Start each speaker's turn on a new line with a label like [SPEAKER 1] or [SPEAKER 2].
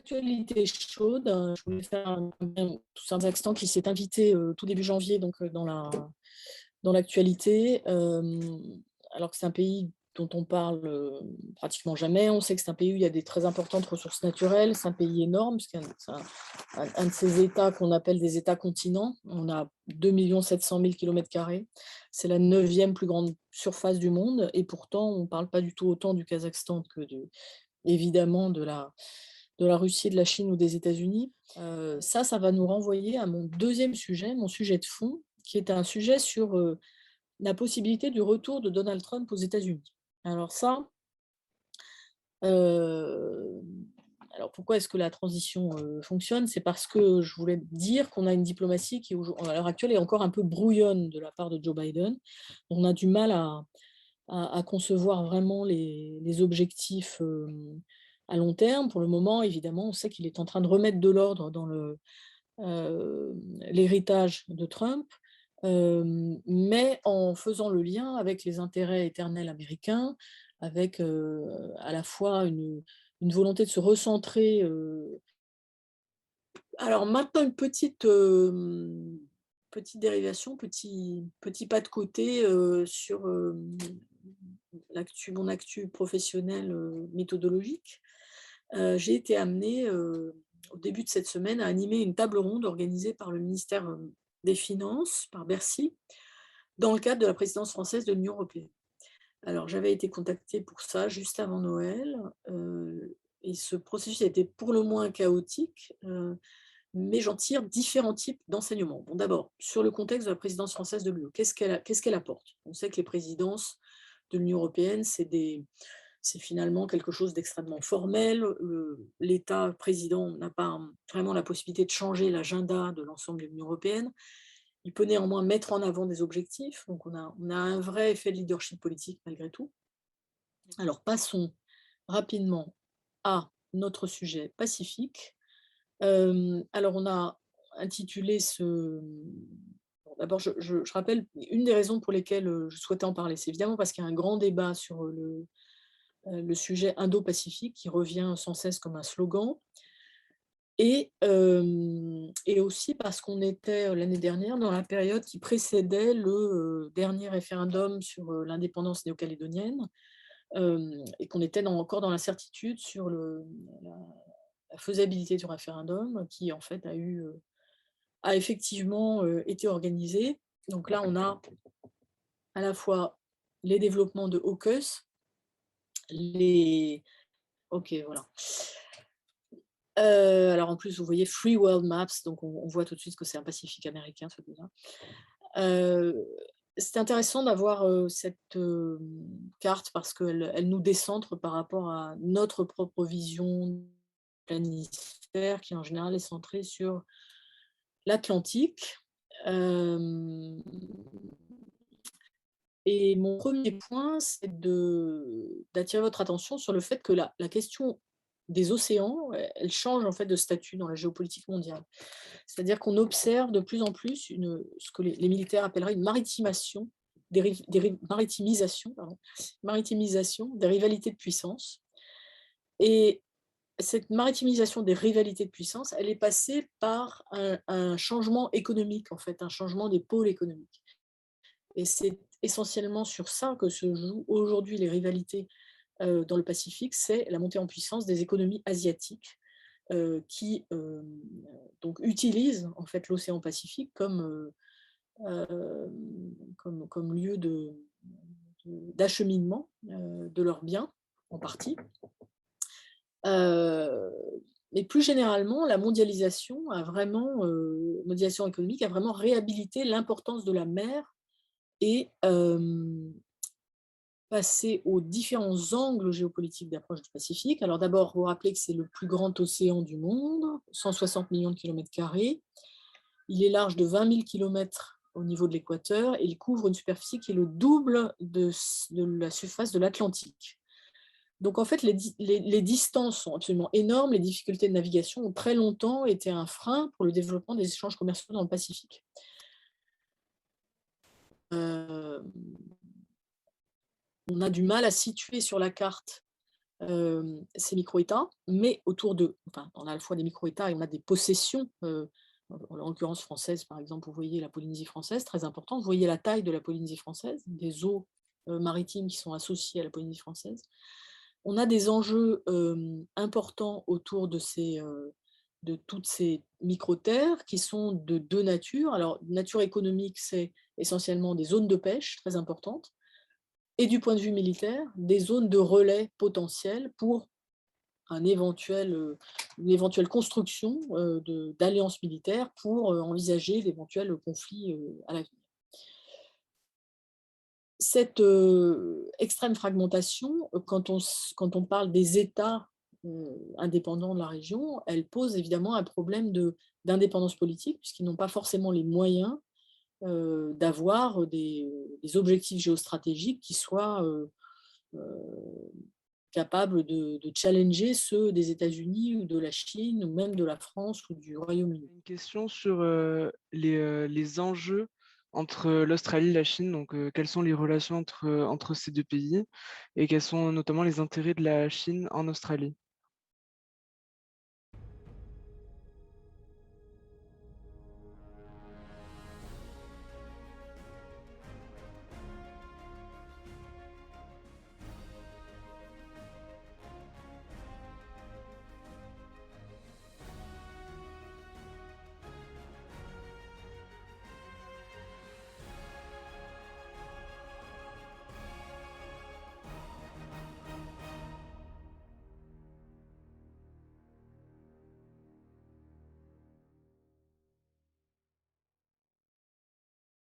[SPEAKER 1] actualité chaude. Je voulais faire tout un Kazakhstan qui s'est invité tout début janvier donc, dans l'actualité. Alors que c'est un pays dont on parle pratiquement jamais. On sait que c'est un pays où il y a des très importantes ressources naturelles. C'est un pays énorme, c'est un de ces États qu'on appelle des États continents. On a 2 700 000 km². C'est la 9e plus grande surface du monde. Et pourtant, on ne parle pas du tout autant du Kazakhstan que évidemment de la Russie, de la Chine ou des États-Unis. Ça va nous renvoyer à mon deuxième sujet, mon sujet de fond, qui est un sujet sur la possibilité du retour de Donald Trump aux États-Unis. Alors ça, alors pourquoi est-ce que la transition fonctionne? C'est parce que je voulais dire qu'on a une diplomatie qui, à l'heure actuelle, est encore un peu brouillonne de la part de Joe Biden. On a du mal à concevoir vraiment les objectifs à long terme. Pour le moment, évidemment, on sait qu'il est en train de remettre de l'ordre dans l'héritage de Trump, mais en faisant le lien avec les intérêts éternels américains, avec à la fois une volonté de se recentrer. Alors maintenant, une petite dérivation, petit pas de côté sur mon actu professionnelle méthodologique. J'ai été amenée au début de cette semaine à animer une table ronde organisée par le ministère des Finances, par Bercy, dans le cadre de la présidence française de l'Union européenne. Alors j'avais été contactée pour ça juste avant Noël, et ce processus a été pour le moins chaotique, mais j'en tire différents types d'enseignements. Bon, d'abord, sur le contexte de la présidence française de l'UE, qu'est-ce qu'elle apporte? On sait que les présidences de l'Union européenne, c'est finalement quelque chose d'extrêmement formel. L'État président n'a pas vraiment la possibilité de changer l'agenda de l'ensemble de l'Union européenne. Il peut néanmoins mettre en avant des objectifs, donc on a un vrai effet de leadership politique malgré tout. Alors passons rapidement à notre sujet Pacifique. Alors on a intitulé d'abord je rappelle une des raisons pour lesquelles je souhaitais en parler, c'est évidemment parce qu'il y a un grand débat sur le sujet Indo-Pacifique qui revient sans cesse comme un slogan, et aussi parce qu'on était l'année dernière dans la période qui précédait le dernier référendum sur l'indépendance néo-calédonienne, et qu'on était encore dans l'incertitude sur la faisabilité du référendum qui en fait a effectivement été organisé. Donc là, on a à la fois les développements de AUKUS, ok, voilà. Alors en plus, vous voyez Free World Maps, donc on voit tout de suite que c'est un Pacifique américain, celui-là. C'est intéressant d'avoir cette carte parce qu'elle nous décentre par rapport à notre propre vision planisphère qui en général est centrée sur l'Atlantique. Et mon premier point, c'est d'attirer votre attention sur le fait que la question des océans, elle change en fait de statut dans la géopolitique mondiale. C'est-à-dire qu'on observe de plus en plus ce que les militaires appelleraient une maritimisation, maritimisation des rivalités de puissance. Et cette maritimisation des rivalités de puissance, elle est passée par un changement économique, en fait, un changement des pôles économiques. Et c'est essentiellement sur ça que se jouent aujourd'hui les rivalités dans le Pacifique, c'est la montée en puissance des économies asiatiques qui donc utilisent en fait l'océan Pacifique comme lieu d'acheminement de leurs biens, en partie. Mais plus généralement, la mondialisation mondialisation économique a vraiment réhabilité l'importance de la mer et passer aux différents angles géopolitiques d'approche du Pacifique. Alors d'abord, vous rappelez que c'est le plus grand océan du monde, 160 millions de kilomètres carrés. Il est large de 20 000 kilomètres au niveau de l'équateur et il couvre une superficie qui est le double de la surface de l'Atlantique. Donc en fait, les distances sont absolument énormes, les difficultés de navigation ont très longtemps été un frein pour le développement des échanges commerciaux dans le Pacifique. On a du mal à situer sur la carte ces micro-États, mais autour de enfin, on a à la fois des micro-États et on a des possessions, en l'occurrence française, par exemple, vous voyez la Polynésie française, très important. Vous voyez la taille de la Polynésie française, des eaux, maritimes qui sont associées à la Polynésie française. On a des enjeux, importants autour de toutes ces micro-terres qui sont de 2 natures. Alors, nature économique, c'est essentiellement des zones de pêche très importantes et du point de vue militaire, des zones de relais potentiels pour un éventuel, une éventuelle construction, d'alliances militaires pour, envisager d'éventuels conflits, à l'avenir. Cette, extrême fragmentation, quand on parle des États, indépendants de la région, elle pose évidemment un problème d'indépendance politique puisqu'ils n'ont pas forcément les moyens, d'avoir des objectifs géostratégiques qui soient, heu, capables de challenger ceux des États-Unis ou de la Chine ou même de la France ou du Royaume-Uni.
[SPEAKER 2] Une question sur, les enjeux entre, l'Australie et la Chine, donc quelles sont les relations entre ces 2 pays et quels sont notamment les intérêts de la Chine en Australie?